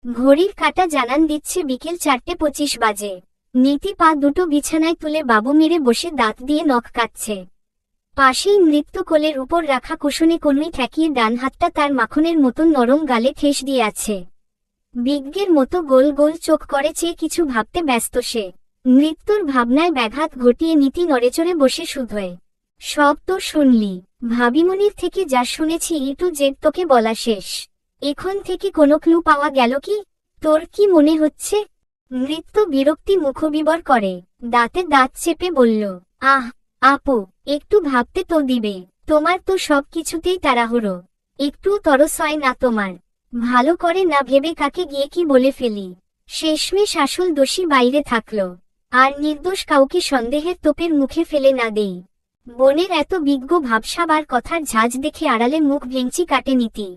ঘড়ির কাঁটা জানান দিচ্ছে বিকেল 4:25 বাজে। নীতি পা দুটো বিছানায় তুলে বাবু মেরে বসে দাঁত দিয়ে নখ কাটছে। পাশেই নৃত্য কোলের উপর রাখা কুশনে কনুই ঠেকিয়ে ডান হাতটা তার মাখনের মতন নরম গালে ঠেস দিয়ে আছে। বিজ্ঞের মতো গোল গোল চোখ করে চেয়ে কিছু ভাবতে ব্যস্ত সে। নৃত্যর ভাবনায় ব্যাঘাত ঘটিয়ে নীতি নড়েচড়ে বসে শুধোয়। সব তো শুনলি, ভাবিমনির থেকে যা শুনেছি টু জেড তোকে বলা শেষ। এখন থেকে কোনো ক্লু পাওয়া গেল কি? তোর কি মনে হচ্ছে? নৃত্য বিরক্তি মুখবিবর করে, দাঁতে দাঁত চেপে বলল, আহ আপু, একটু ভাবতে তো দিবে। তোমার তো সব কিছুতেই তাড়াহুড়ো, একটুও তরস হয় না তোমার? ভালো করে না ভেবে কাকে গিয়ে কি বলে ফেলি। শেষমেশ আসল দোষী বাইরে থাকলো, আর নির্দোষ কাউকে সন্দেহের তোপের মুখে ফেলে না দেই। বোনের এত বিজ্ঞ ভাবসাব আর কথার ঝাঁজ দেখে আড়ালে মুখ ভেঙচি কাটে নীতি।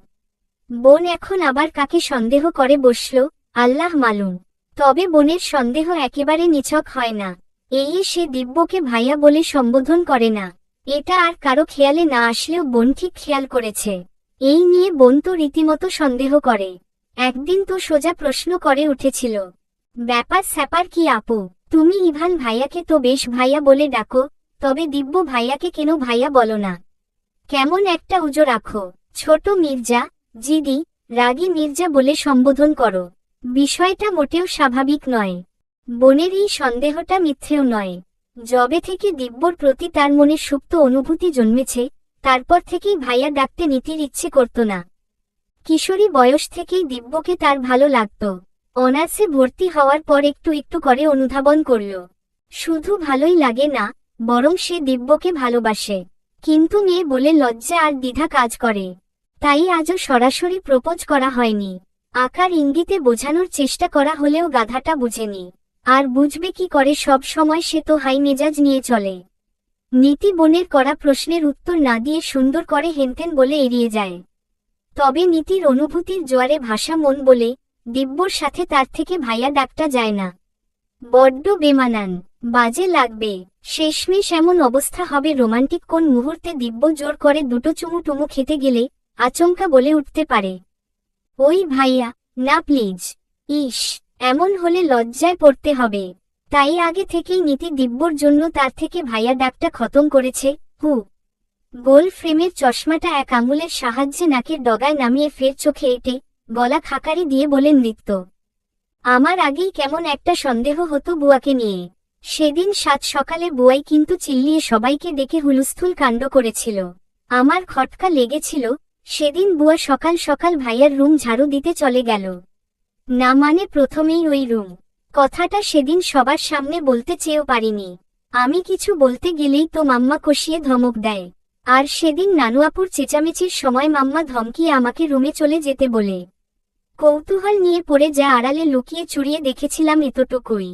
বোন এখন আবার কাকে সন্দেহ করে বসল, আল্লাহ মালুম। তবে বোনের সন্দেহ একেবারে নিছক হয় না। এই সে দিব্যকে ভাইয়া বলে সম্বোধন করে না, এটা আর কারো খেয়ালে না আসলেও বোন ঠিক খেয়াল করেছে। এই নিয়ে বোন তো রীতিমতো সন্দেহ করে। একদিন তো সোজা প্রশ্ন করে উঠেছিল, ব্যাপার স্যাপার কি আপু, তুমি ইভান ভাইয়াকে তো বেশ ভাইয়া বলে ডাকো, তবে দিব্য ভাইয়াকে কেন ভাইয়া বলো না? কেমন একটা উজো রাখো। ছোট মির্জা, জিদি, রাগী মির্জা বলে সম্বোধন করো। বিষয়টা মোটেও স্বাভাবিক নয়। বোনের এই সন্দেহটা মিথ্যেও নয়। যবে থেকে দিব্যর প্রতি তার মনে সুপ্ত অনুভূতি জন্মেছে, তারপর থেকেই ভাইয়া ডাকতে নীতির ইচ্ছে করত না। কিশোরী বয়স থেকেই দিব্যকে তার ভালো লাগত। অনার্সে ভর্তি হওয়ার পর একটু একটু করে অনুধাবন করল। শুধু ভালোই লাগে না, বরং সে দিব্যকে ভালোবাসে। কিন্তু মেয়ে বলে লজ্জা আর দ্বিধা কাজ করে। তাই আজও সরাসরি প্রপোজ করা হয়নি। আকার ইঙ্গিতে বোঝানোর চেষ্টা করা হলেও গাধাটা বুঝেনি। আর বুঝবে কি করে, সব সময় সে তো হাই মেজাজ নিয়ে চলে। নীতি বোনের করা প্রশ্নের উত্তর না দিয়ে সুন্দর করে হেনতেন বলে এড়িয়ে যায়। তবে নীতির অনুভূতির জোয়ারে ভাষা মন বলে, দিব্যর সাথে তার থেকে ভাইয়া ডাকটা যায় না। বড্ড বেমানান, বাজে লাগবে। শেষমেশ এমন অবস্থা হবে রোমান্টিক কোন মুহূর্তে দিব্য জোর করে দুটো চুমু টুমু খেতে গেলে আচমকা বলে উঠতে পারে, ওই ভাইয়া, না প্লিজ। ইস, এমন হলে লজ্জায় পড়তে হবে। তাই আগে থেকেই নীতি দিব্যর জন্য তার থেকে ভাইয়া ডাকটা খতম করেছে। গোল ফ্রেমের চশমাটা এক আঙুলের সাহায্যে নাকের ডগায় নামিয়ে ফের চোখে এঁটে গলা খাকারি দিয়ে বলেন নৃত্য, আমার আগেই কেমন একটা সন্দেহ হতো বুয়াকে নিয়ে। সেদিন সাত সকালে বুয়াই কিন্তু চিল্লিয়ে সবাইকে ডেকে হুলস্থুল কাণ্ড করেছিল। আমার খটকা লেগেছিল। সেদিন বুয়া সকাল সকাল ভাইয়ার রুম ঝাড়ু দিতে চলে গেল। না মানে প্রথমেই ওই রুম। কথাটা সেদিন সবার সামনে বলতে চেয়েও পারিনি। আমি কিছু বলতে গেলেই তো মাম্মা কষিয়ে ধমক দেয়। আর সেদিন নানুয়াপুর চেঁচামেচির সময় মাম্মা ধমকিয়ে আমাকে রুমে চলে যেতে বলে। কৌতূহল নিয়ে পড়ে যা আড়ালে লুকিয়ে চুরিয়ে দেখেছিলাম এতটুকুই।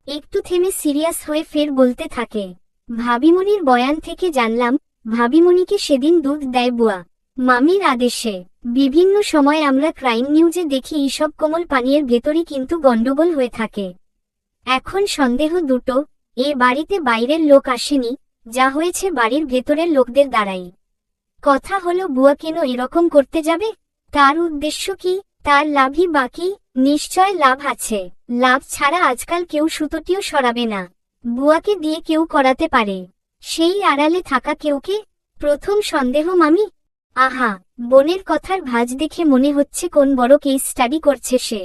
একটু থেমে সিরিয়াস হয়ে ফের বলতে থাকে, ভাবিমনির বয়ান থেকে জানলাম ভাবিমনিকে সেদিন দুধ দেয় বুয়া, মামির আদেশে। বিভিন্ন সময় আমরা ক্রাইম নিউজে দেখি এইসব কোমল পানীয়ের ভেতরই কিন্তু গন্ডগোল হয়ে থাকে। এখন সন্দেহ দুটো, এ বাড়িতে বাইরের লোক আসেনি, যা হয়েছে বাড়ির ভেতরের লোকদের দ্বারাই। কথা হলো বুয়া কেন এরকম করতে যাবে? তার উদ্দেশ্য কি? তার লাভই বাকি। নিশ্চয় লাভ আছে। লাভ ছাড়া আজকাল কেউ সুতোটিও সরাবে না। বুয়াকে দিয়ে কেউ করাতে পারে। সেই আড়ালে থাকা কেউকে? প্রথম সন্দেহ মামি। আহা, বোনের কথার ভাঁজ দেখে মনে হচ্ছে কোন বড় কেস স্টাডি করছে সে।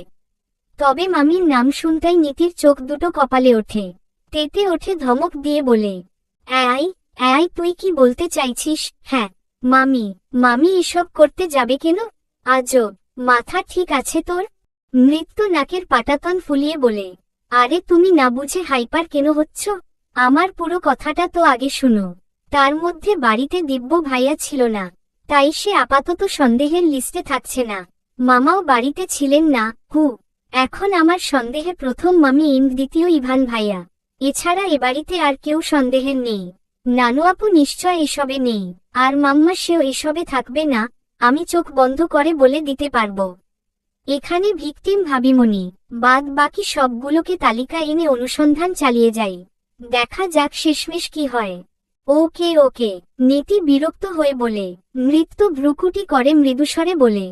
তবে মামির নাম শুনতেই নীতির চোখ দুটো কপালে ওঠে। তেতে ওঠে ধমক দিয়ে বলে, আই তুই কি বলতে চাইছিস? হ্যাঁ মামি। মামি এসব করতে যাবে কেন? আজব, মাথা ঠিক আছে তোর? নৃত্য নাকের পাটাতন ফুলিয়ে বলে, আরে তুমি না বুঝে হাইপার কেন হচ্ছ? আমার পুরো কথাটা তো আগে শুনো। তার মধ্যে বাড়িতে দিব্য ভাইয়া ছিল না, তাই সে আপাতত সন্দেহের লিস্টে থাকছে না। মামাও বাড়িতে ছিলেন না। এখন আমার সন্দেহে প্রথম মামি দ্বিতীয় ইভান ভাইয়া। এছাড়া এ বাড়িতে আর কেউ সন্দেহের নেই। নানু আপু নিশ্চয় এসবে নেই। আর মাম্মা সেও এসবে থাকবে না, আমি চোখ বন্ধ করে বলে দিতে পারবো। এখানে ভিকটিম ভাবিমনি, বাদ বাকি সবগুলোকে তালিকা এনে অনুসন্ধান চালিয়ে যাই। দেখা যাক শেষমেশ কি হয়। ওকে ওকে, নীতি বিরক্ত হয়ে বলে। নৃত্য ভ্রুকুটি করে মৃদুস্বরে বলে,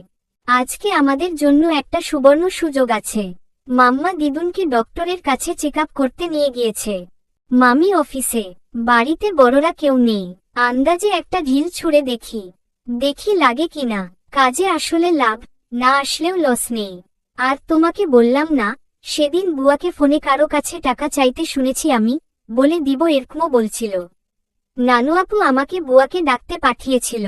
আজকে আমাদের জন্য একটা সুবর্ণ সুযোগ আছে। মাম্মা দিদুনকে ডক্টরের কাছে চেক আপ করতে নিয়ে গিয়েছে। মামি অফিসে, বাড়িতে বড়রা কেউ নেই। আন্দাজে একটা ঢিল ছুঁড়ে দেখি লাগে কিনা। কাজে আসলে লাভ, না আসলেও লস নেই। আর তোমাকে বললাম না, সেদিন বুয়াকে ফোনে কারো কাছে টাকা চাইতে শুনেছি আমি, বলে দিব এরকমও বলছিল। নানু আপু আমাকে বুয়াকে ডাকতে পাঠিয়েছিল।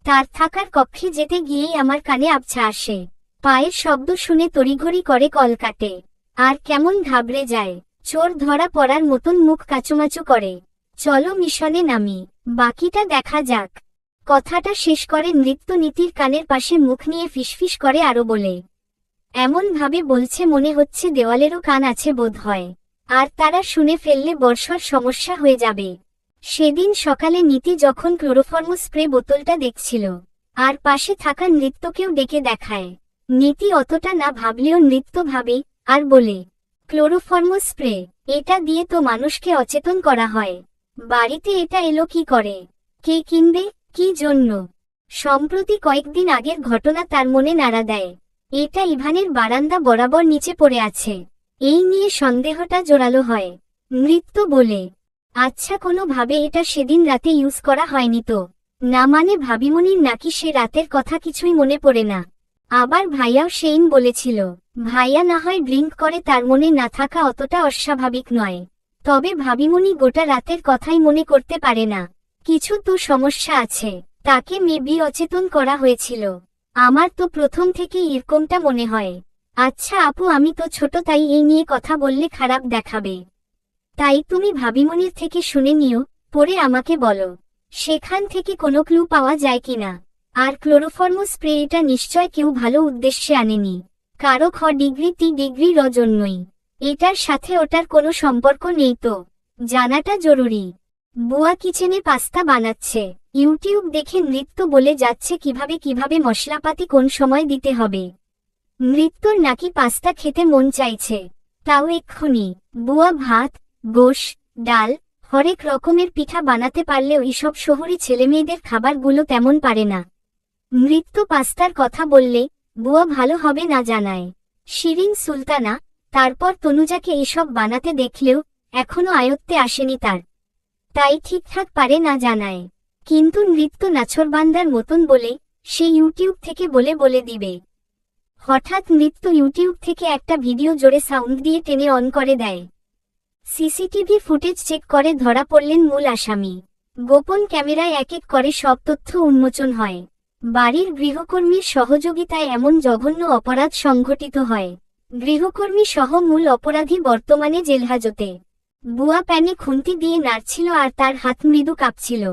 তার থাকার কক্ষে যেতে গিয়েই আমার কানে আবছা আসে। পায়ের শব্দ শুনে তড়িঘড়ি করে কল কাটে। আর কেমন ঘাবড়ে যায়, চোর ধরা পড়ার মতন মুখ কাচুমাচু করে। চলো মিশনে নামি, বাকিটা দেখা যাক। কথাটা শেষ করে নৃত্য নীতির কানের পাশে মুখ নিয়ে ফিসফিস করে আরো বলে, এমন ভাবে বলছে মনে হচ্ছে দেওয়ালেরও কান আছে বোধ হয়। আর তারা শুনে ফেললে বর্ষার সমস্যা হয়ে যাবে। সেদিন সকালে নীতি যখন ক্লোরোফর্ম স্প্রে বোতলটা দেখছিল, আর পাশে থাকা নৃত্যকেও ডেকে দেখায়। নীতি অতটা না ভাবলেও নৃত্য ভাবে, আর বলে, ক্লোরোফর্ম স্প্রে, এটা দিয়ে তো মানুষকে অচেতন করা হয়। বাড়িতে এটা এলো কি করে? কে কিনবে? কি জন্য? সম্প্রতি কয়েকদিন আগের ঘটনা তার মনে নাড়া দেয়। এটা ইভানের বারান্দা বরাবর নিচে পড়ে আছে। এই নিয়ে সন্দেহটা জোরালো হয়। নৃত্য বলে, আচ্ছা কোনো ভাবে এটা সেদিন রাতে ইউজ করা হয়নি তো? না মানে ভাবিমনির নাকি সে রাতের কথা কিছুই মনে পড়ে না। আবার ভাইয়াও সেইন বলেছিল, ভাইয়া না হয় ড্রিঙ্ক করে, তার মনে না থাকা অতটা অস্বাভাবিক নয়। তবে ভাবিমনি গোটা রাতের কথাই মনে করতে পারে না। কিছু তো সমস্যা আছে। তাকে মেবি অচেতন করা হয়েছিল। আমার তো প্রথম থেকে এরকমটা মনে হয়। আচ্ছা আপু আমি তো ছোট, তাই এই নিয়ে কথা বললে খারাপ দেখাবে। তাই তুমি ভাবিমনির থেকে শুনে নিও, পরে আমাকে বলো সেখান থেকে কোনো ক্লু পাওয়া যায় কিনা। আর ক্লোরোফর্ম স্প্রে এটা নিশ্চয় কেউ ভালো উদ্দেশ্যে আনেনি। কারো ডিগ্রি টি ডিগ্রি জন্যই। এটার সাথে ওটার কোনো সম্পর্ক নেই তো? জানাটা জরুরি। বুয়া কিচেনে পাস্তা বানাচ্ছে। ইউটিউব দেখে নৃত্য বলে যাচ্ছে কিভাবে মশলাপাতি কোন সময় দিতে হবে। নৃত্যর নাকি পাস্তা খেতে মন চাইছে, তাও এক্ষুনি। বুয়া ভাত, গোশ, ডাল, হরেক রকমের পিঠা বানাতে পারলেও এসব শহুরে ছেলেমেয়েদের খাবারগুলো তেমন পারে না। নৃত্য পাস্তার কথা বললে বুয়া ভালো হবে না জানায়। শিরিন সুলতানা, তারপর তনুজাকে এসব বানাতে দেখলেও এখনো আয়ত্তে আসেনি তার, তাই ঠিকঠাক পারে না জানায়। কিন্তু নৃত্য নাছরবান্দার মতন বলে সে ইউটিউব থেকে বলে দিবে। হঠাৎ নৃত্য ইউটিউব থেকে একটা ভিডিও জোরে সাউন্ড দিয়ে টেনে অন করে দেয়। সিসিটিভি ফুটেজ চেক করে ধরা পড়লেন মূল আসামি। গোপন ক্যামেরায় এক এক করে সব তথ্য উন্মোচন হয়। বাড়ির গৃহকর্মীর সহযোগিতায় এমন জঘন্য অপরাধ সংঘটিত হয়। গৃহকর্মী সহ মূল অপরাধী বর্তমানে জেলহাজতে। বুয়া প্যানে খুন্তি দিয়ে নাড়ছিল আর তার হাত মৃদু কাঁপছিল।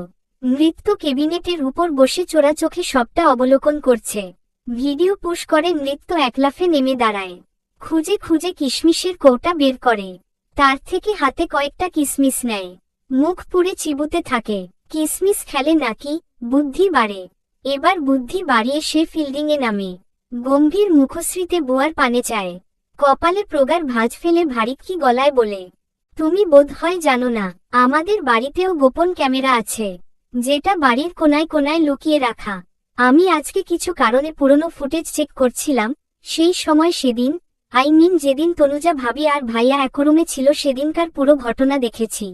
নৃত্য কেবিনেটের উপর বসে চোরা চোখে সবটা অবলোকন করছে। ভিডিও পুশ করে নৃত্য একলাফে নেমে দাঁড়ায়। খুঁজে খুঁজে কিশমিশের কৌটা বের করে। তার থেকে হাতে কয়েকটা কিসমিস নেয়। মুখ পুড়ে চিবুতে থাকে। কিসমিস খেলে নাকি বুদ্ধি বাড়ে। এবার বুদ্ধি বাড়িয়ে সে ফিল্ডিংয়ে নামে। গম্ভীর মুখশ্রীতে বুয়ার পানে চায়। কপালে প্রগার ভাঁজ ফেলে ভারিক্কি গলায় বলে, তুমি বোধ হয় জানো না, আমাদের বাড়িতেও গোপন ক্যামেরা আছে, যেটা বাড়ির কোনায় কোনায় লুকিয়ে রাখা। আমি আজকে কিছু কারণে পুরনো ফুটেজ চেক করছিলাম। সেই সময় সেদিন, যেদিন তনুজা ভাবি আর ভাইয়া একরুমে ছিল সেদিনকার পুরো ঘটনা দেখেছি।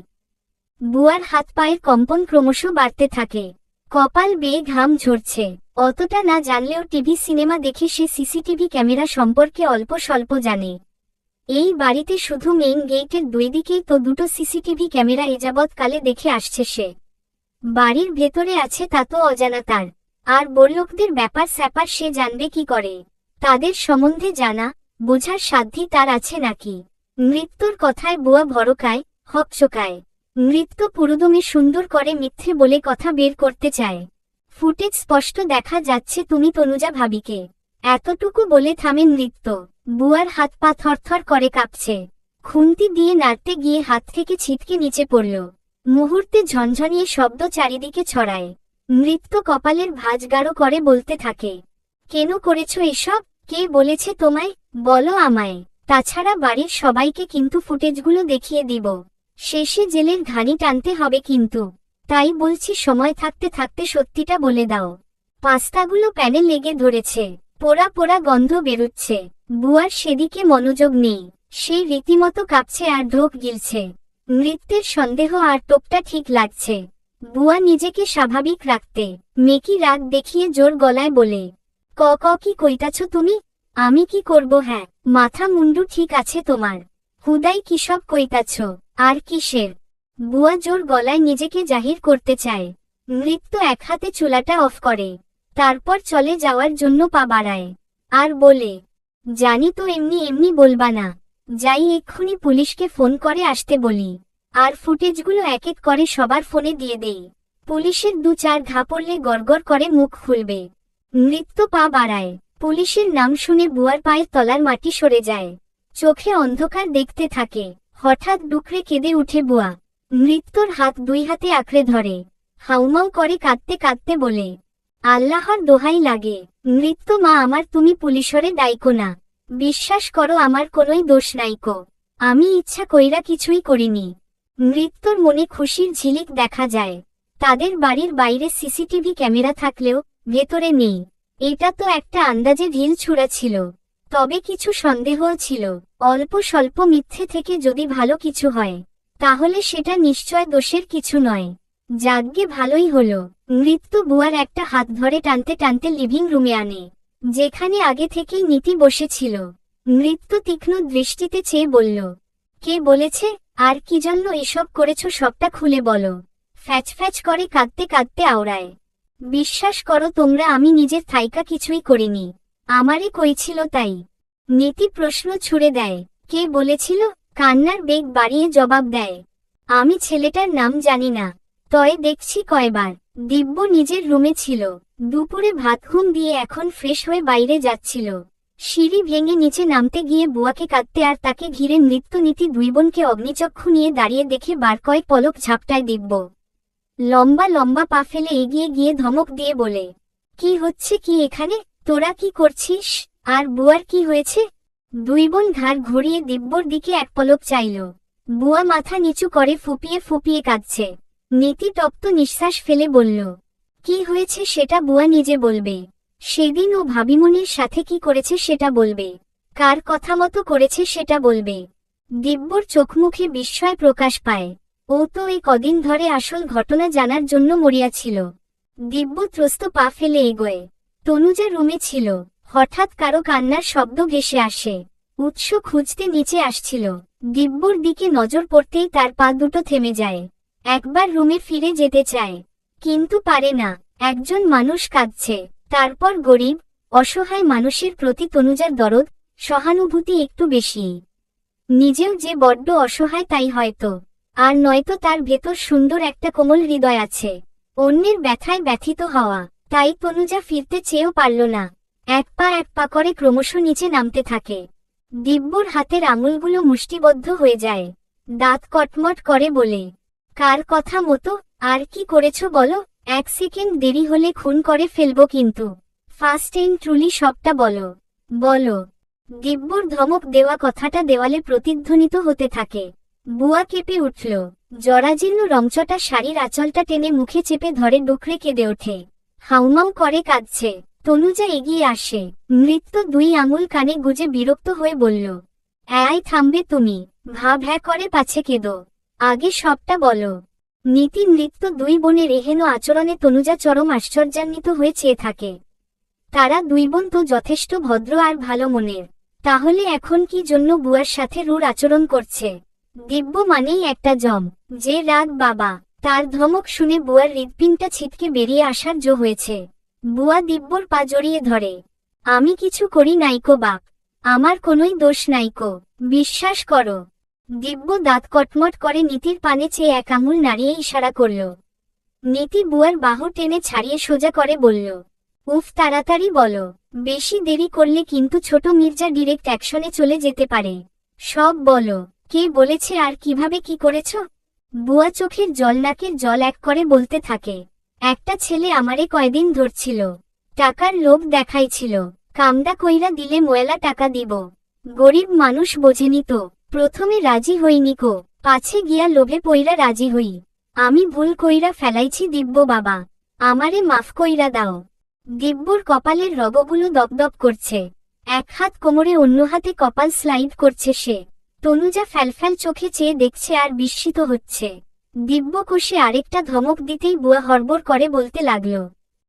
বুয়ার হাত পায়ের কম্পন ক্রমশ বাড়তে থাকে। কপাল বেয়ে ঘাম ঝরছে। অতটা না জানলেও টিভি সিনেমা দেখে সে সিসিটিভি ক্যামেরা সম্পর্কে অল্প স্বল্প জানে। এই বাড়িতে শুধু মেইন গেটের দুই দিকেই তো দুটো সিসিটিভি ক্যামেরা এযাবৎকালে দেখে আসছে সে। বাড়ির ভেতরে আছে তা তো অজানা তার। আর বড়লোকদের ব্যাপার স্যাপার সে জানবে কি করে? তাদের সম্বন্ধে জানা বোঝার সাধ্যি তার আছে নাকি? নৃত্যর কথায় বুয়া ভরকায়, হকচকায়। নৃত্য পুরোদমে সুন্দর করে মিথ্যে বলে কথা বের করতে চায়। ফুটেজ স্পষ্ট দেখা যাচ্ছে তুমি তনুজা ভাবিকে। এতটুকু বলে থামেন নৃত্য। বুয়ার হাত পা থরথর করে কাঁপছে। খুন্তি দিয়ে নাড়তে গিয়ে হাত থেকে ছিটকে নিচে পড়ল। মুহূর্তে ঝনঝনিয়ে শব্দ চারিদিকে ছড়ায়। নৃত্য কপালের ভাঁজ গাঢ় করে বলতে থাকে, কেন করেছ এসব? কে বলেছে তোমায়? বলো আমায়। তাছাড়া বাড়ির সবাইকে কিন্তু ফুটেজগুলো দেখিয়ে দিব। শেষে জেলের ঘানি টানতে হবে কিন্তু। তাই বলছি সময় থাকতে থাকতে সত্যিটা বলে দাও। পাস্তাগুলো প্যানে লেগে ধরেছে। পোড়া পোড়া গন্ধ বেরুচ্ছে। বুয়ার সেদিকে মনোযোগ নেই। সে রীতিমতো কাঁপছে আর ঢোক গিলছে। নৃত্যের সন্দেহ আর টোপটা ঠিক লাগছে। বুয়া নিজেকে স্বাভাবিক রাখতে মেকি রাগ দেখিয়ে জোর গলায় বলে, ক ক কি কইতাছ তুমি? আমি কি করব? হ্যাঁ, মাথা মুন্ডু ঠিক আছে তোমার? হুদাই কি সব কইতাছ? আর কিসের? বুয়া জোর গলায় নিজেকে জাহির করতে চায়। নৃত্য এক হাতে চুলাটা অফ করে, তারপর চলে যাওয়ার জন্য পা বাড়ায় আর বলে, জানি তো এমনি এমনি বলবা না। যাই এক্ষুনি পুলিশকে ফোন করে আসতে বলি, আর ফুটেজগুলো এক এক করে সবার ফোনে দিয়ে দেই। পুলিশের 2-4 ঘা পড়লে গড়গড় করে মুখ খুলবে। নৃত্য পা বাড়ায়। পুলিশের নাম শুনে বুয়ার পায়ের তলার মাটি সরে যায়। চোখে অন্ধকার দেখতে থাকে। হঠাৎ ডুকরে কেঁদে উঠে বুয়া। নৃত্যর হাত 2 হাতে আঁকড়ে ধরে। হাউমাউ করে কাঁদতে কাঁদতে বলে, আল্লাহর দোহাই লাগে, নৃত্য মা আমার, তুমি পুলিশরে ডাইকো না। বিশ্বাস করো আমার কোনোই দোষ নাইকো। আমি ইচ্ছা কইরা কিছুই করিনি। নৃত্যর মনে খুশির ঝিলিক দেখা যায়। তাদের বাড়ির বাইরে সিসিটিভি ক্যামেরা থাকলেও ভেতরে নেই। এটা তো একটা আন্দাজে ঢিল ছুড়া ছিল। তবে কিছু সন্দেহও ছিল। অল্প স্বল্প মিথ্যে থেকে যদি ভালো কিছু হয়, তাহলে সেটা নিশ্চয় দোষের কিছু নয়। যাগ্গে ভালোই হলো। নৃত্য বুয়ার একটা হাত ধরে টানতে টানতে লিভিং রুমে আনে, যেখানে আগে থেকেই নীতি বসেছিল। নৃত্য তীক্ষ্ণ দৃষ্টিতে চেয়ে বলল, কে বলেছে? আর কি জন্য এসব করেছ সবটা খুলে বলো। ফ্যাচ ফ্যাচ করে কাঁদতে কাঁদতে আওড়ায়, বিশ্বাস করো তোমরা, আমি নিজের থাইকা কিছুই করিনি। আমারই কইছিল তাই। নীতি প্রশ্ন ছুড়ে দেয়, কে বলেছিল? কান্নার বেগ বাড়িয়ে জবাব দেয়, আমি ছেলেটার নাম জানি না, তয় দেখছি কয়বার। দিব্য নিজের রুমে ছিল। দুপুরে ভাত ঘুম দিয়ে এখন ফ্রেশ হয়ে বাইরে যাচ্ছিল। সিঁড়ি ভেঙে নিচে নামতে গিয়ে বুয়াকে কাঁদতে আর তাকে ঘিরে নৃত্য নীতি 2 বোনকে অগ্নিচক্ষু নিয়ে দাঁড়িয়ে দেখে বার কয়েক পলক ঝাপটায় দিব্য। লম্বা লম্বা পা ফেলে এগিয়ে গিয়ে ধমক দিয়ে বলে, কি হচ্ছে কি এখানে? তোরা কি করছিস? আর বুয়ার কি হয়েছে? 2 বোন ঘাড় ঘুরিয়ে দিব্যর দিকে এক পলক চাইল। বুয়া মাথা নিচু করে ফুপিয়ে ফুপিয়ে কাঁদছে। নীতি তপ্ত নিঃশ্বাস ফেলে বলল, কি হয়েছে সেটা বুয়া নিজে বলবে। সেদিন ও ভাবিমনির সাথে কি করেছে সেটা বলবে। কার কথা মতো করেছে সেটা বলবে। দিব্যর চোখমুখে বিস্ময় প্রকাশ পায়। ও তো এই কদিন ধরে আসল ঘটনা জানার জন্য মরিয়া ছিল। দিব্য ত্রস্ত পা ফেলে এগোয়। তনুজা রুমে ছিল। হঠাৎ কারো কান্নার শব্দ ভেসে আসে। উৎস খুঁজতে নিচে আসছিল। দিব্যর দিকে নজর পড়তেই তার পা দুটো থেমে যায়। একবার রুমে ফিরে যেতে চায়, কিন্তু পারে না। একজন মানুষ কাঁদছে। তারপর গরিব অসহায় মানুষের প্রতি তনুজার দরদ, সহানুভূতি একটু বেশি। নিজেও যে বড্ড অসহায় তাই হয়তো। আর নয়তো তার ভেতর সুন্দর একটা কোমল হৃদয় আছে। অন্যের ব্যথায় ব্যথিত হওয়া। তাই তনুজা ফিরতে চেয়েও পারল না। এক পা করে ক্রমশ নিচে নামতে থাকে। দিব্যর হাতের আঙুলগুলো মুষ্টিবদ্ধ হয়ে যায়। দাঁত কটমট করে বলে, কার কথা মতো? আর কি করেছ বলো? 1 সেকেন্ড দেরি হলে খুন করে ফেলবো কিন্তু। ফার্স্ট এন্ড ট্রুলি সবটা বলো। বলো। দিব্যর ধমক দেওয়া কথাটা দেওয়ালে প্রতিধ্বনিত হতে থাকে। বুয়া কেঁপে উঠল। জরাজীর্ণ রংচটা শাড়ির আঁচলটা টেনে মুখে চেপে ধরে ডুকরে কেঁদে ওঠে। হাউমাউ করে কাঁদছে। তনুজা এগিয়ে আসে। নৃত্য 2 আঙুল কানে গুজে বিরক্ত হয়ে বলল, থামবে তুমি? ভাব হ্যাঁ করে পাছে কেঁদো, আগে সবটা বলো। নীতি নৃত্য 2 বোনের এহেন আচরণে তনুজা চরম আশ্চর্যান্বিত হয়ে চেয়ে থাকে। তারা 2 বোন তো যথেষ্ট ভদ্র আর ভালো মনের, তাহলে এখন কি জন্য বুয়ার সাথে রূঢ় আচরণ করছে? দিব্য মানেই একটা জম, যে রাগ বাবা। তার ধমক শুনে বুয়ার হৃৎপিণ্ডটা ছিটকে বেরিয়ে আসার জো হয়েছে। বুয়া দিব্যর পা জড়িয়ে ধরে, আমি কিছু করি নাইকো বাপ, আমার কোনোই দোষ নাইকো, বিশ্বাস করো। দিব্য দাঁত কটমট করে নীতির পানে চেয়ে 1 আঙুল নাড়িয়ে ইশারা করল। নীতি বুয়ার বাহু টেনে ছাড়িয়ে সোজা করে বলল, উফ, তাড়াতাড়ি বলো। বেশি দেরি করলে কিন্তু ছোট মির্জা ডিরেক্ট অ্যাকশনে চলে যেতে পারে। সব বলো। কে বলেছে আর কিভাবে কি করেছ? বুয়া চোখের জল নাকের জল এক করে বলতে থাকে, একটা ছেলে আমারে কয়দিন ধরছিল, টাকার লোভ দেখাইছিল, কামদা কইরা দিলে ময়লা টাকা দিব। গরিব মানুষ বোঝেনি তো, প্রথমে রাজি হইনি কো, পাছে গিয়া লোভে পইরা রাজি হই। আমি ভুল কইরা ফেলাইছি দিব্য বাবা, আমারে মাফ কইরা দাও। দিব্যর কপালের রগগুলো দপদপ করছে। এক হাত কোমরে, অন্য হাতে কপাল স্লাইড করছে সে। তনুজা ফ্যালফ্যাল চোখে চেয়ে দেখছে আর বিস্মিত হচ্ছে। দিব্য কষে আরেকটা ধমক দিতেই বুয়া হড়বড় করে বলতে লাগল,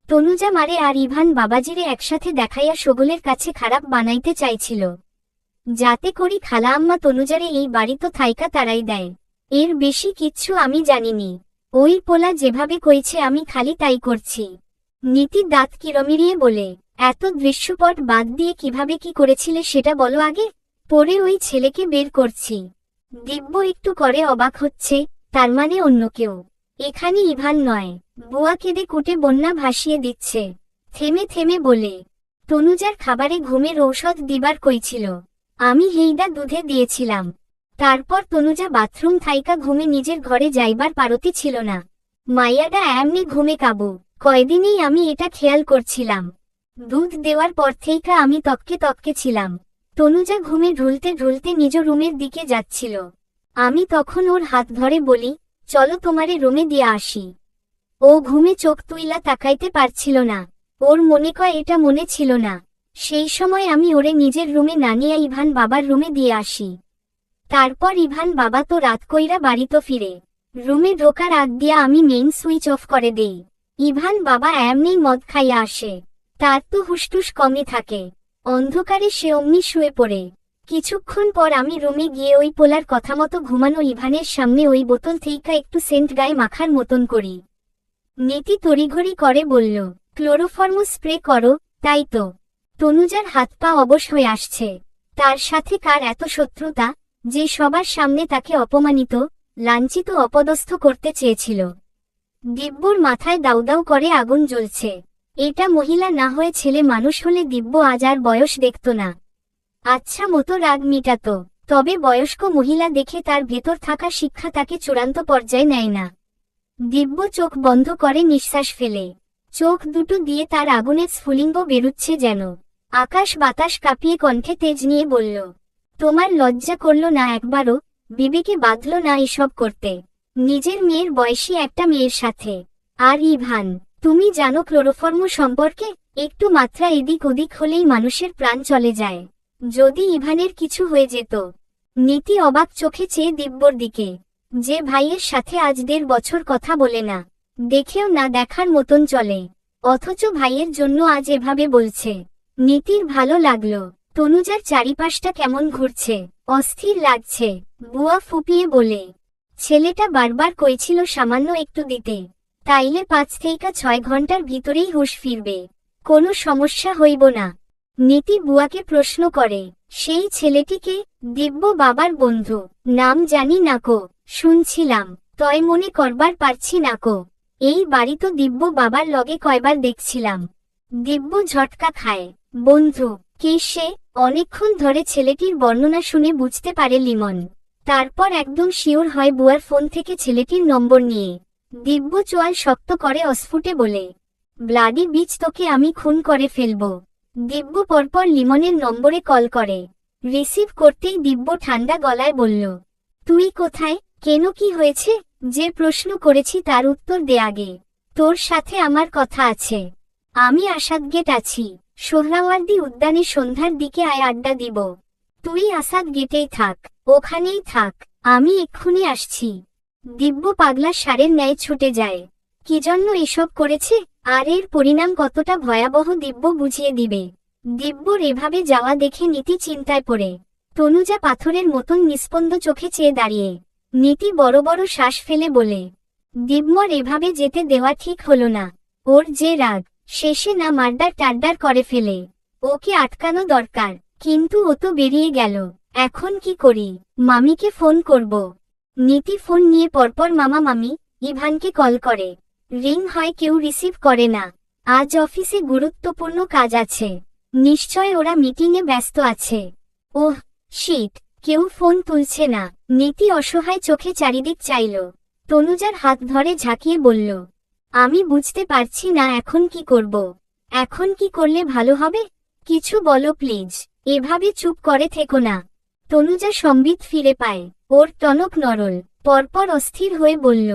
তনুজা মারে আর ইভান বাবাজিরে একসাথে দেখাইয়া সগলের কাছে খারাপ বানাইতে চাইছিল, যাতে করি খালা আম্মা তনুজারে এই বাড়ি তো থাইকা তারাই দেয়। এর বেশি কিচ্ছু আমি জানিনি। ওই পোলা যেভাবে কইছে আমি খালি তাই করছি। নীতি দাঁত কিরমিরিয়ে বলে, এত দৃশ্যপট বাদ দিয়ে কিভাবে কি করেছিলে সেটা বলো আগে, পরে ওই ছেলেকে বের করছি। দিব্য একটু করে অবাক হচ্ছে, তার মানে অন্য কেউ? এখানে ইভান নয়? বুয়া কেঁদে কুটে বন্যা ভাসিয়ে দিচ্ছে। থেমে থেমে বলে, তনুজার খাবারে ঘুমের ঔষধ দিবার কইছিল, আমি হেইডা দুধে দিয়েছিলাম। তারপর তনুজা বাথরুম থাইকা ঘুমে নিজের ঘরে যাইবার পারতি ছিল না। মাইয়াডা এমনি ঘুমে কাবু। কয়দিনেই আমি এটা খেয়াল করছিলাম। দুধ দেওয়ার পর থেইকা আমি তককে তককে ছিলাম। তনুজা ঘুমে ঢুলতে ঢুলতে নিজ রুমের দিকে যাচ্ছিল। আমি তখন ওর হাত ধরে বলি, চলো তোমারে রুমে দিয়ে আসি। ও ঘুমে চোখ তুইলা তাকাইতে পারছিল না। ওর মনে কয় এটা মনে ছিল না। সেই সময় আমি ওরে নিজের রুমে না নিয়ে ইভান বাবার রুমে দিয়ে আসি। তারপর ইভান বাবা তো রাত কইরা বাড়িতে ফিরে। রুমে ঢোকার আগ দিয়া আমি মেইন সুইচ অফ করে দেই। ইভান বাবা এমনি মদ খাইয়া আসে। তার তো হুসটুস কমই থাকে। অন্ধকারে সে অমনি শুয়ে পড়ে। কিছুক্ষণ পর আমি রুমে গিয়ে ওই পোলার কথা মতো ঘুমানো ইভানের সামনে ওই বোতল থেইকা একটু সেন্ট গায়ে মাখার মতন করি। নীতি তড়িঘড়ি করে বলল, ক্লোরোফর্ম স্প্রে করো। তাই তো। তনুজার হাত পা অবশ হয়ে আসছে। তার সাথে কার এত শত্রুতা, যে সবার সামনে তাকে অপমানিত, লাঞ্ছিত, অপদস্থ করতে চেয়েছিল। দিব্যর মাথায় দাউদাউ করে আগুন জ্বলছে। এটা মহিলা না হয়ে ছেলে মানুষ হলে দিব্য আজ আর বয়স দেখত না। আচ্ছা মতো রাগ মিটাত, তবে বয়স্ক মহিলা দেখে তার ভেতর থাকা শিক্ষা তাকে চূড়ান্ত পর্যায়ে নেয় না। দিব্য চোখ বন্ধ করে নিঃশ্বাস ফেলে। চোখ দুটো দিয়ে তার আগুনের স্ফুলিঙ্গ বেরুচ্ছে যেন। আকাশ বাতাস কাঁপিয়ে কণ্ঠে তেজ নিয়ে বলল, তোমার লজ্জা করল না একবারও? বিবেকে বাঁধল না এসব করতে? নিজের মেয়ের বয়সী একটা মেয়ের সাথে। আর ইভান, তুমি জানো ক্লোরোফর্ম সম্পর্কে? একটু মাত্রা এদিক ওদিক হলেই মানুষের প্রাণ চলে যায়। যদি ইভানের কিছু হয়ে যেত। নীতি অবাক চোখে চেয়ে দিব্যর দিকে। যে ভাইয়ের সাথে আজ 1.5 বছর কথা বলে না, দেখেও না দেখার মতন চলে, অথচ ভাইয়ের জন্য আজ এভাবে বলছে। নীতির ভালো লাগলো। তনুজার চারিপাশটা কেমন ঘুরছে, অস্থির লাগছে। বুয়া ফুপিয়ে বলে, ছেলেটা বারবার কইছিল সামান্য একটু দিতে, তাইলে 5 থেকে 6 ঘন্টার ভিতরেই হুঁশ ফিরবে, কোনো সমস্যা হইব না। নীতি বুয়াকে প্রশ্ন করে, সেই ছেলেটিকে? দিব্য বাবার বন্ধু। নাম জানি নাকো, শুনছিলাম, তয় মনে করবার পারছি নাকো। এই বাড়ি তো দিব্য বাবার লগে কয়বার দেখছিলাম। দিব্য ঝটকা খায়। বন্ধু কে সে? অনেকক্ষণ ধরে ছেলেটির বর্ণনা শুনে বুঝতে পারে লিমন। তারপর একদম শিওর হয় বুয়ার ফোন থেকে ছেলেটির নম্বর নিয়ে। দিব্য চোয়াল শক্ত করে অস্ফুটে বলে, ব্লাডি বিচ, তোকে আমি খুন করে ফেলব। দিব্য পরপর লিমনের নম্বরে কল করে। রিসিভ করতেই দিব্য ঠান্ডা গলায় বলল, তুই কোথায়? কেন, কি হয়েছে? যে প্রশ্ন করেছি তার উত্তর দে আগে। তোর সাথে আমার কথা আছে। আমি আসাদ গেট আছি। সোহরাওয়ার্দী উদ্যানে সন্ধ্যার দিকে আয়, আড্ডা দিব। তুই আসাদ গেটেই থাক, ওখানেই থাক, আমি এক্ষুনি আসছি। দিব্য পাগলা ষাঁড়ের ন্যায় ছুটে যায়। কি জন্য এসব করেছে আর এর পরিণাম কতটা ভয়াবহ দিব্য বুঝিয়ে দিবে। দিব্যর এভাবে যাওয়া দেখে নীতি চিন্তায় পড়ে। তনুজা পাথরের মতন নিস্পন্দ চোখে চেয়ে দাঁড়িয়ে। নীতি বড় বড় শ্বাস ফেলে বলে, দিব্যর এভাবে যেতে দেওয়া ঠিক হলো না। ওর যে রাগ, শেষে না মার্ডার টার্ডার করে ফেলে। ওকে আটকানো দরকার, কিন্তু ও তো বেরিয়ে গেল। এখন কি করি? মামিকে ফোন করব। নীতি ফোন নিয়ে পরপর মামা মামি ইভানকে কল করে। রিং হয়, কেউ রিসিভ করে না। আজ অফিসে গুরুত্বপূর্ণ কাজ আছে, নিশ্চয় ওরা মিটিংয়ে ব্যস্ত আছে। ওহ শিট, কেউ ফোন তুলছে না। নীতি অসহায় চোখে চারিদিক চাইল। তনুজার হাত ধরে ঝাঁকিয়ে বলল, আমি বুঝতে পারছি না এখন কি করব। এখন কি করলে ভালো হবে? কিছু বলো প্লিজ, এভাবে চুপ করে থেকো না। তনুজা সম্বিত ফিরে পায়। ওর টনক নরল। পরপর অস্থির হয়ে বলল,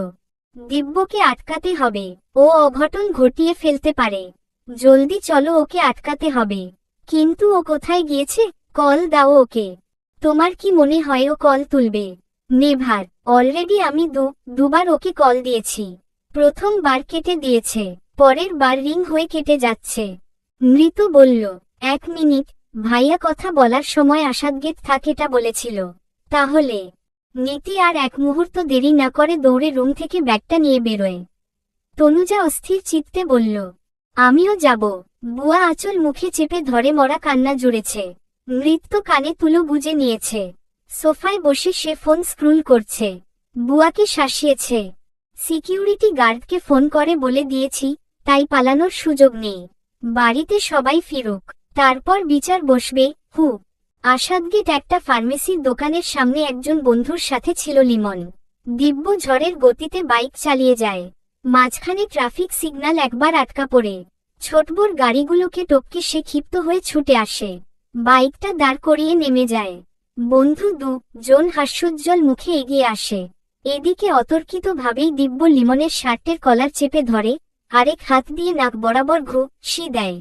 দিব্যকে আটকাতে হবে, ও অঘটন ঘটিয়ে ফেলতে পারে। জলদি চলো, ওকে আটকাতে হবে। কিন্তু ও কোথায় গিয়েছে? কল দাও ওকে। তোমার কি মনে হয় ও কল তুলবে? নেভার। অলরেডি আমি দুবার ওকে কল দিয়েছি। প্রথম বার কেটে দিয়েছে, পরের বার রিং হয়ে কেটে যাচ্ছে। মৃত বলল, 1 মিনিট, ভাইয়া কথা বলার সময় আসাদ গেট থাক এটা বলেছিল। তাহলে? নীতি আর এক মুহূর্ত দেরি না করে দৌড়ে রুম থেকে ব্যাগটা নিয়ে বেরোয়। তনুজা অস্থির চিত্তে বলল, আমিও যাব। বুয়া আঁচল মুখে চেপে ধরে মরা কান্না জুড়েছে। নৃত্য কানে তুলো গুজে নিয়েছে। সোফায় বসে সে ফোন স্ক্রুল করছে। বুয়াকে শাসিয়েছে। সিকিউরিটি গার্ডকে ফোন করে বলে দিয়েছি, তাই পালানোর সুযোগ নেই। বাড়িতে সবাই ফিরুক, তারপর বিচার বসবে। আসাদ গেট একটা ফার্মেসির দোকানের সামনে একজন বন্ধুর সাথে ছিল লিমন। দিব্য ঝড়ের গতিতে বাইক চালিয়ে যায়। মাঝখানে ট্রাফিক সিগন্যাল একবার আটকা পড়ে। ছোটবড় গাড়িগুলোকে টপকে সে ক্ষিপ্ত হয়ে ছুটে আসে। বাইকটা দাঁড় করিয়ে নেমে যায়। বন্ধু জন হাস্যোজ্জ্বল মুখে এগিয়ে আসে। এদিকে অতর্কিতভাবেই দিব্য লিমনের শার্টের কলার চেপে ধরে, আরেক হাত দিয়ে নাক বরাবর ঘুষি দেয়।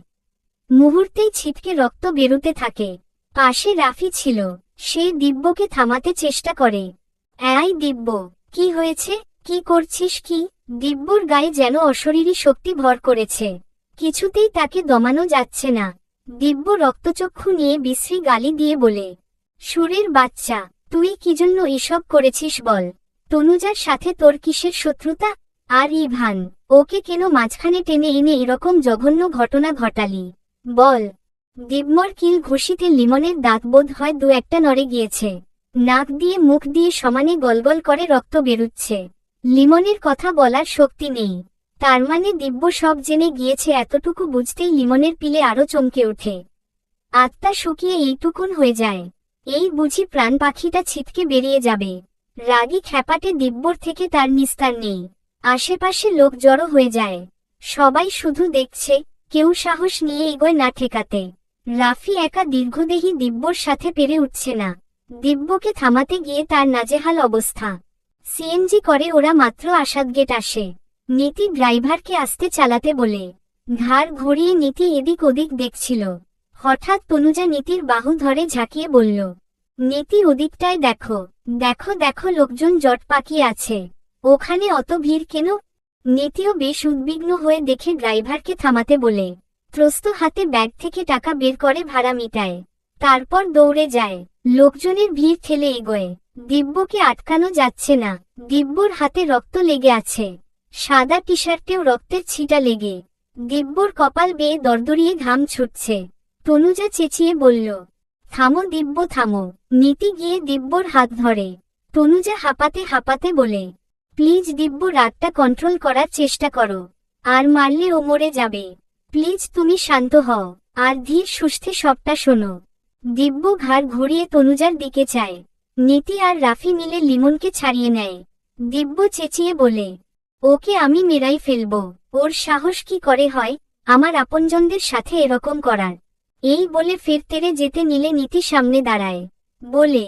মুহূর্তেই ছিটকে রক্ত বেরোতে থাকে। পাশে রাফি ছিল। সে দিব্যকে থামাতে চেষ্টা করে। এই দিব্য, কি হয়েছে? কি করছিস কি? দিব্যর গায়ে যেন অশরীরী শক্তি ভর করেছে। কিছুতেই তাকে দমানো যাচ্ছে না। দিব্য রক্তচক্ষু নিয়ে বিশ্রী গালি দিয়ে বলে, সুরের বাচ্চা, তুই কি জন্য এসব করেছিস বল? তনুজার সাথে তোর কিসের শত্রুতা? আর ইভান, ওকে কেন মাঝখানে টেনে এনে এরকম জঘন্য ঘটনা ঘটালি? বল। দিব্যর কিল ঘুষিতে লিমনের দাঁত বোধ হয় একটা নড়ে গিয়েছে। নাক দিয়ে মুখ দিয়ে সমানে গলগল করে রক্ত বেরুচ্ছে। লিমনের কথা বলার শক্তি নেই। তার মানে দিব্য সব জেনে গিয়েছে। এতটুকু বুঝতেই লিমনের পিলে আরো চমকে ওঠে। আত্মা শুকিয়ে এইটুকুন হয়ে যায়। এই বুঝি প্রাণ পাখিটা ছিটকে বেরিয়ে যাবে। রাগী খ্যাপাটে দিব্যর থেকে তার নিস্তার নেই। আশেপাশে লোক জড়ো হয়ে যায়। সবাই শুধু দেখছে, কেউ সাহস নিয়ে এগোয় না ঠেকাতে। রাফি একা দীর্ঘদেহী দিব্যর সাথে পেরে উঠছে না। দিব্যকে থামাতে গিয়ে তার নাজেহাল অবস্থা। সিএনজি করে ওরা মাত্র আসাদ গেট আসে। নীতি ড্রাইভারকে আস্তে চালাতে বলে। ঘাড় ঘুরিয়ে নীতি এদিক ওদিক দেখছিল। হঠাৎ তনুজা নীতির বাহু ধরে ঝাঁকিয়ে বলল, নীতি ওদিকটায় দেখো, দেখো দেখো, লোকজন জট পাকিয়ে আছে। ওখানে অত ভিড় কেন? নীতিও বেশ উদ্বিগ্ন হয়ে দেখে ড্রাইভারকে থামাতে বলে। ত্রস্ত হাতে ব্যাগ থেকে টাকা বের করে ভাড়া মিটায়। তারপর দৌড়ে যায়। লোকজনের ভিড় ঠেলে এগোয়। দিব্যকে আটকানো যাচ্ছে না। দিব্যর হাতে রক্ত লেগে আছে। সাদা টি শার্টেও রক্তের ছিটা লেগে। দিব্যর কপাল বেয়ে দরদরিয়ে ঘাম ছুটছে। তনুজা চেঁচিয়ে বলল, থামো দিব্য থামো। নীতি গিয়ে দিব্যর হাত ধরে। তনুজা হাঁপাতে হাঁপাতে বলে, প্লিজ দিব্য, রাগটা কন্ট্রোল করার চেষ্টা করো। আর মারলে ও মরে যাবে। প্লিজ তুমি শান্ত হও, আর ধীর সুস্থে সবটা শোনো। দিব্য ঘাড় ঘুরিয়ে তনুজার দিকে চায়। নীতি আর রাফি মিলে লিমনকে ছাড়িয়ে নেয়। দিব্য চেঁচিয়ে বলে, ওকে আমি মেরাই ফেলব। ওর সাহস কি করে হয় আমার আপনজনদের সাথে এরকম করার? এই বলে ফের তেরে যেতে নিলে নীতি সামনে দাঁড়ায়। বলে,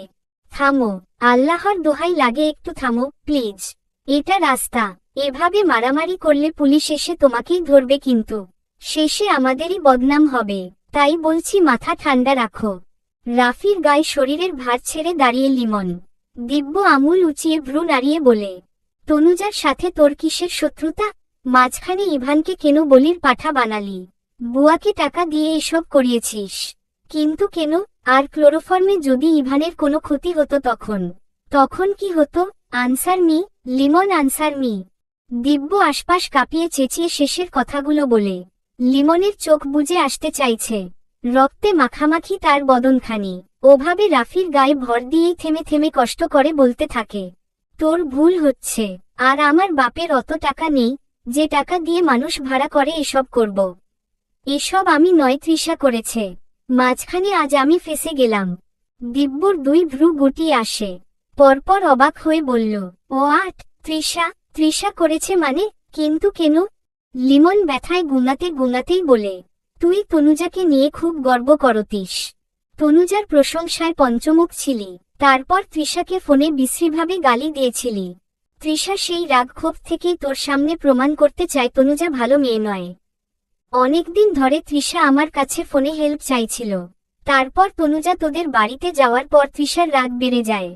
থামো, আল্লাহর দোহাই লাগে একটু থামো প্লিজ। এটা রাস্তা। এভাবে মারামারি করলে পুলিশ এসে তোমাকেই ধরবে, কিন্তু শেষে আমাদেরই বদনাম হবে। তাই বলছি মাথা ঠান্ডা রাখো। রাফির গায়ে শরীরের ভার ছেড়ে দাঁড়িয়ে লিমন। দিব্য আঙুল উঁচিয়ে ভ্রু নাড়িয়ে বলে, তনুজার সাথে তোর কিসের শত্রুতা? মাঝখানে ইভানকে কেন বলির পাঠা বানালি? বুয়াকে টাকা দিয়ে এসব করিয়েছিস, কিন্তু কেন? আর ক্লোরোফর্মে যদি ইভানের কোনো ক্ষতি হতো তখন কি হতো? Answer me Limon, answer me. দিব্য আশপাশ কাঁপিয়ে চেঁচিয়ে শেষের কথাগুলো বলে। লিমনের চোখ বুজে আসতে চাইছে। রক্তে মাখামাখি তার বদনখানি। ওভাবে রাফির গায়ে ভর দিয়েই থেমে থেমে কষ্ট করে বলতে থাকে, তোর ভুল হচ্ছে। আর আমার বাপের অত টাকা নেই যে টাকা দিয়ে মানুষ ভাড়া করে এসব করব। এসব আমি নয়, তৃষা করেছে। মাঝখানে আজ আমি ফেসে গেলাম। দিব্যর দুই ভ্রু গুটিয়ে আসে। পরপর অবাক হয়ে বলল, ও আট, তৃষা করেছে মানে? কিন্তু কেন? লিমন ব্যথায় গুঙাতে গুঙাতেই বলে, তুই তনুজাকে নিয়ে খুব গর্ব করতিস। তনুজার প্রশংসায় পঞ্চমুখ ছিলি। তারপর তৃষাকে ফোনে বিশ্রীভাবে গালি দিয়েছিলি। তৃষা সেই রাগ ক্ষোভ থেকেই তোর সামনে প্রমাণ করতে চায় তনুজা ভালো মেয়ে নয়। অনেকদিন ধরে তৃষা আমার কাছে ফোনে হেল্প চাইছিল। তারপর তনুজা তোদের বাড়িতে যাওয়ার পর তৃষার রাগ বেড়ে যায়।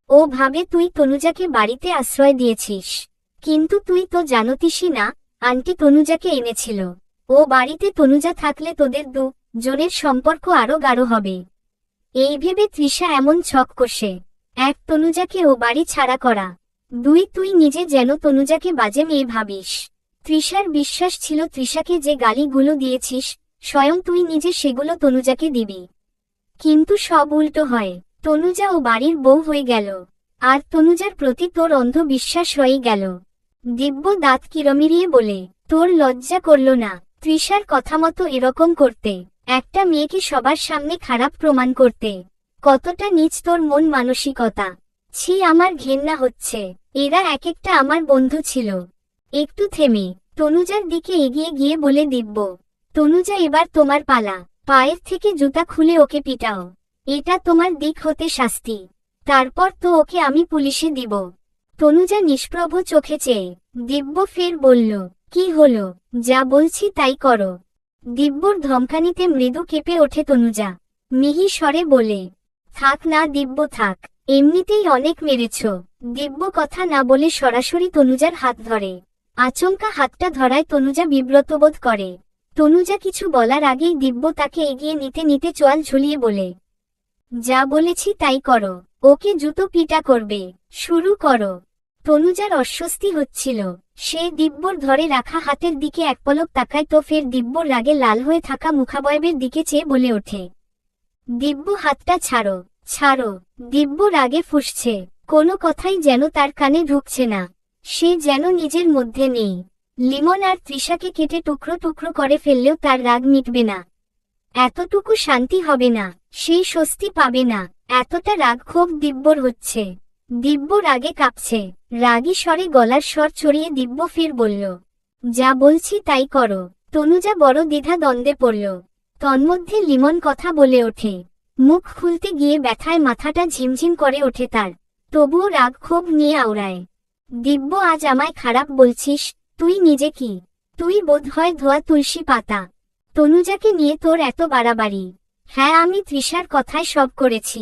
ও ভাবে তুই তনুজাকে বাড়িতে আশ্রয় দিয়েছিস, কিন্তু তুই তো জানতিসই না আন্টি তনুজাকে এনেছিল। ও বাড়িতে তনুজা থাকলে তোদের জনের সম্পর্ক আরো গাঢ় হবে। এই ভেবে তৃষা এমন ছক কষে, এক, তনুজাকে ও বাড়ি ছাড়া করা, দুই, তুই নিজে যেন তনুজাকে বাজে মেয়ে ভাবিস। তৃষার বিশ্বাস ছিল তৃষাকে যে গালিগুলো দিয়েছিস স্বয়ং তুই নিজে সেগুলো তনুজাকে দিবি। কিন্তু সব উল্টো হয়, তনুজা ও বাড়ির বউ হয়ে গেল, আর তনুজার প্রতি তোর অন্ধ বিশ্বাস রয়ে গেল। দিব্য দাঁত কিরমিরিয়ে বলে, তোর লজ্জা করল না তৃষার কথা মতো এরকম করতে, একটা মেয়েকে সবার সামনে খারাপ প্রমাণ করতে? কতটা নীচ তোর মন মানসিকতা! ছি, আমার ঘেন্না হচ্ছে। এরা এক একটা আমার বন্ধু ছিল। একটু থেমে তনুজার দিকে এগিয়ে গিয়ে বলে দিব্য, তনুজা এবার তোমার পালা, পায়ের থেকে জুতা খুলে ওকে পিটাও। এটা তোমার দিক হতে শাস্তি, তারপর তো ওকে আমি পুলিশে দিব। তনুজা নিষ্প্রভ চোখে চেয়ে, দিব্য ফের বলল, কি হলো, যা বলছি তাই করো। দিব্যর ধমকানিতে মৃদু কেঁপে ওঠে তনুজা, মিহি স্বরে বলে, থাক না দিব্য থাক, এমনিতেই অনেক মেরেছ। দিব্য কথা না বলে সরাসরি তনুজার হাত ধরে। আচমকা হাতটা ধরায় তনুজা বিব্রত বোধ করে। তনুজা কিছু বলার আগেই দিব্য তাকে এগিয়ে নিতে নিতে চোয়াল ঝুলিয়ে বলে, যা বলেছি তাই করো, ওকে জুতো পিটা করবে, শুরু করো। তনুজার অস্বস্তি হচ্ছিল। সে দিব্যর ধরে রাখা হাতের দিকে এক পলক তাকায় তো ফের দিব্যর রাগে লাল হয়ে থাকা মুখাবয়বের দিকে চেয়ে বলে ওঠে, দিব্য হাতটা ছাড়ো, ছাড়ো। দিব্য রাগে ফুঁসছে, কোনো কথাই যেন তার কানে ঢুকছে না। সে যেন নিজের মধ্যে নেই। লিমন আর তৃষাকে কেটে টুকরো টুকরো করে ফেললেও তার রাগ মিটবে না, এতটুকু শান্তি হবে না, সেই স্বস্তি পাবে না। এতটা রাগ ক্ষোভ দিব্যর হচ্ছে। দিব্য রাগে কাঁপছে। রাগী স্বরে গলার স্বর চড়িয়ে দিব্য ফির বলল, যা বলছি তাই করো। তনুজা বড় দ্বিধা দ্বন্দ্বে পড়ল। তন্মধ্যে লিমন কথা বলে ওঠে। মুখ খুলতে গিয়ে ব্যথায় মাথাটা ঝিমঝিম করে ওঠে তার, তবুও রাগ ক্ষোভ নিয়ে আওড়ায়, দিব্য আজ আমায় খারাপ বলছিস? তুই নিজে কি? তুই বোধহয় ধোয়া তুলসী পাতা। তনুজাকে নিয়ে তোর এত বাড়াবাড়ি? হ্যাঁ, আমি তৃষার কথায় সব করেছি।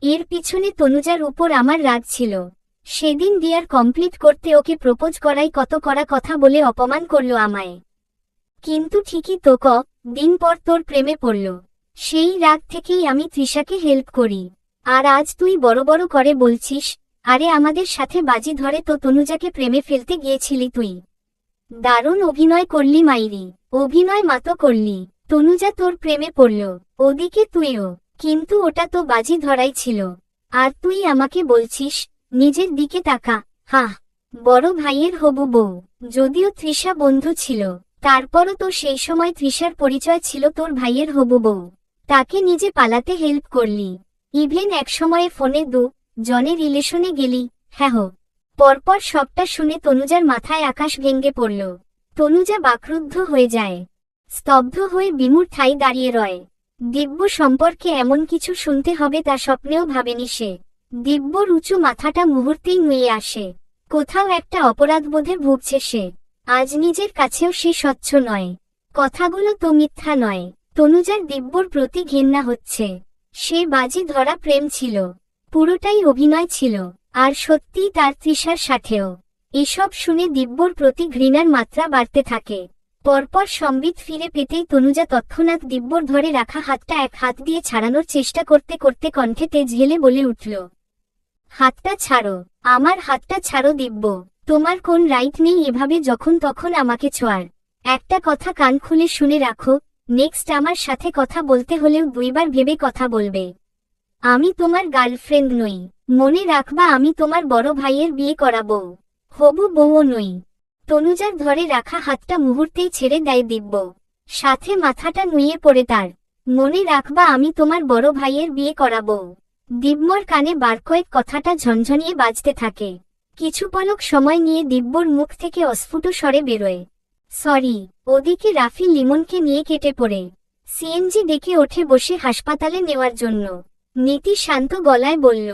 এর পিছনে তনুজার উপর আমার রাগ ছিল। সেদিন ডিয়ার কমপ্লিট করতে ওকে প্রপোজ করাই কত কড়া কথা বলে অপমান করল আমায়। কিন্তু ঠিকই তো দিন পর তোর প্রেমে পড়ল। সেই রাগ থেকেই আমি তৃষাকে হেল্প করি। আর আজ তুই বড় বড় করে বলছিস, আরে আমাদের সাথে বাজি ধরে তো তনুজাকে প্রেমে ফেলতে গিয়েছিলি তুই। দারুণ অভিনয় করলি মাইরি, অভিনয় মাতো করলি। তনুজা তোর প্রেমে পড়ল, ওদিকে তুইও। কিন্তু ওটা তো বাজি ধরাই ছিল। আর তুই আমাকে বলছিস নিজের দিকে তাকা। হাহ, বড় ভাইয়ের হবু বউ। যদিও তৃষা বন্ধু ছিল, তারপরও তো সেই সময় তৃষার পরিচয় ছিল তোর ভাইয়ের হবু বউ। তাকে নিজে পালাতে হেল্প করলি। ইভেন এক সময়ে ফোনে জনের রিলেশনে গেলি। হ্যাঁ, পরপর সবটা শুনে তনুজার মাথায় আকাশ ভেঙে পড়ল। তনুজা বাকরুদ্ধ হয়ে যায়, স্তব্ধ হয়ে বিমূঢ় ঠাই দাঁড়িয়ে রয়। দিব্য সম্পর্কে এমন কিছু শুনতে হবে তা স্বপ্নেও ভাবেনি সে। দিব্যর উঁচু মাথাটা মুহূর্তেই নুয়ে আসে। কোথাও একটা অপরাধবোধে ভুগছে সে। আজ নিজের কাছেও সে স্বচ্ছ নয়। কথাগুলো তো মিথ্যা নয়। তনুজার দিব্যর প্রতি ঘেন্না হচ্ছে। সে বাজি ধরা প্রেম ছিল, পুরোটাই অভিনয় ছিল। আর সত্যিই তার তৃষার সাথেও। এসব শুনে দিব্যর প্রতি ঘৃণার মাত্রা বাড়তে থাকে। পরপর সম্বিত ফিরে পেতেই তনুজা তৎক্ষণাৎ দিব্যর ধরে রাখা হাতটা এক হাত দিয়ে ছাড়ানোর চেষ্টা করতে করতে কণ্ঠে তেজ ঢেলে বলে উঠল, হাতটা ছাড়ো, আমার হাতটা ছাড়ো দিব্য। তোমার কোন রাইট নেই এভাবে যখন তখন আমাকে ছোঁয়ার। একটা কথা কান খুলে শুনে রাখো, নেক্সট আমার সাথে কথা বলতে হলেও দুইবার ভেবে কথা বলবে। আমি তোমার গার্লফ্রেন্ড নই, মনে রাখবা। আমি তোমার বড় ভাইয়ের বিয়ে করাবো, হবু বউও নই। তনুজার ধরে রাখা হাতটা মুহূর্তেই ছেড়ে দেয় দিব্য। সাথে মাথাটা নুয়ে পড়ে তার, মনে রাখবা আমি তোমার বড় ভাইয়ের বিয়ে করাবো। দিব্যর কানে বার কয়েক কথাটা ঝনঝনিয়ে বাজতে থাকে। কিছু পলক সময় নিয়ে দিব্যর মুখ থেকে অস্ফুট স্বরে বেরোয়, সরি। ওদিকে রাফি লিমনকে নিয়ে কেটে পড়ে সিএনজি ডেকে ওঠে বসে হাসপাতালে নেওয়ার জন্য। নীতি শান্ত গলায় বলল,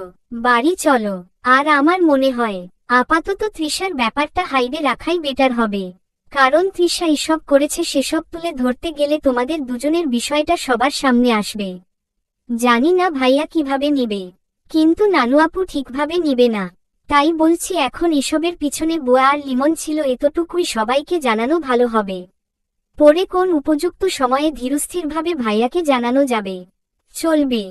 বাড়ি চলো। আর আমার মনে হয় আপাতত তৃষার ব্যাপারটা হাইডে রাখাই বেটার হবে। কারণ তৃষা এসব করেছে সেসব তুলে ধরতে গেলে তোমাদের দুজনের বিষয়টা সবার সামনে আসবে। জানি না ভাইয়া কিভাবে নিবে, কিন্তু নানু আপু ঠিকভাবে নিবে না। তাই বলছি এখন এসবের পিছনে বুয়া আর লিমন ছিল এতটুকুই সবাইকে জানানো ভালো হবে। পরে কোন উপযুক্ত সময়ে ধীরস্থিরভাবে ভাইয়াকে জানানো যাবে। চলবে।